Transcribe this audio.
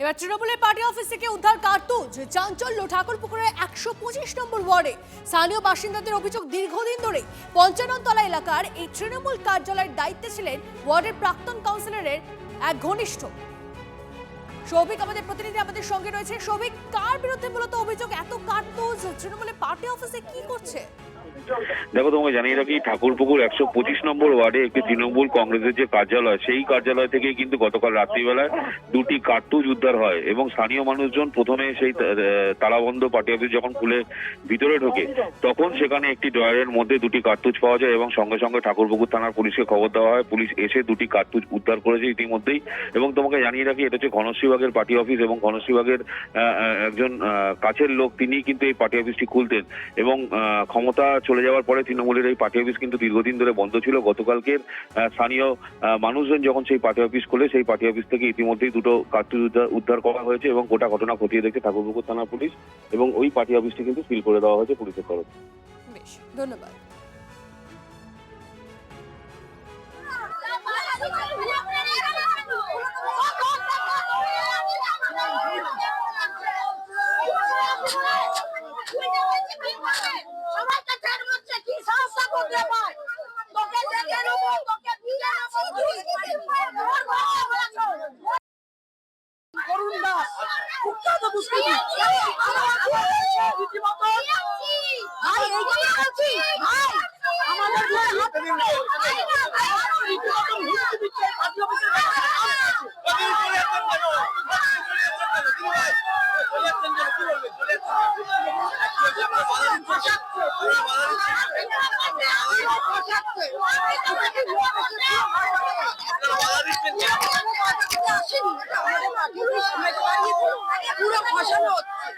এবার তৃণমূলের party office থেকে উদ্ধার কার্তুজ, চাঞ্চল্য ঠাকুরপুকুরের 125 নম্বর ওয়ার্ডে। স্থানীয় বাসিন্দাদের অভিযোগ, দীর্ঘদিন ধরে 55 তলা এলাকার এই তৃণমূল কার্যালয়ের দায়িত্বে ছিলেন ওয়ার্ডের প্রাক্তন কাউন্সিলরের এক ঘনিষ্ঠ। সৌভিক আমাদের প্রতিনিধি আমাদের সঙ্গে রয়েছে। সৌভিক, কার বিরুদ্ধে মূলত অভিযোগ? এত কার্তুজ তৃণমূলের পার্টি অফিসে কি করছে? দেখো, তোমাকে জানিয়ে রাখি, ঠাকুরপুকুর 125 নম্বর ওয়ার্ডে একটি তৃণমূল কংগ্রেসের যে কার্যালয়, সেই কার্যালয় থেকে কিন্তু গতকাল রাত্রিবেলায় দুটি কার্তুজ উদ্ধার হয় এবং স্থানীয় মানুষজন প্রথমে সেই তালাবন্ধ পার্টি অফিস যখন খুলে ভিতরে ঢোকে, তখন সেখানে একটি ড্রয়ারের মধ্যে দুটি কার্তুজ পাওয়া যায় এবং সঙ্গে সঙ্গে ঠাকুরপুকুর থানার পুলিশকে খবর দেওয়া হয়। পুলিশ এসে দুটি কার্তুজ উদ্ধার করেছে ইতিমধ্যেই। এবং তোমাকে জানিয়ে রাখি, এটা হচ্ছে ঘনশ্রীবাগের পার্টি অফিস এবং ঘনশ্রীবাগের একজন কাছের লোক, তিনি কিন্তু এই পার্টি অফিসটি খুলতেন এবং ক্ষমতা চলে যাওয়ার পরে তৃণমূলের এই পার্টি অফিস কিন্তু দীর্ঘদিন ধরে বন্ধ ছিল। গতকালকের স্থানীয় মানুষজন যখন সেই পার্টি অফিস খোলে, সেই পার্টি অফিস থেকে ইতিমধ্যেই দুটো কার্তুজ উদ্ধার করা হয়েছে এবং গোটা ঘটনা খতিয়ে দেখছে ঠাকুরপুকুর থানা পুলিশ এবং ওই পার্টি অফিসটি কিন্তু সিল করে দেওয়া হয়েছে পুলিশের তরফে। বেশ, ধন্যবাদ। পুরো ফসল হচ্ছে।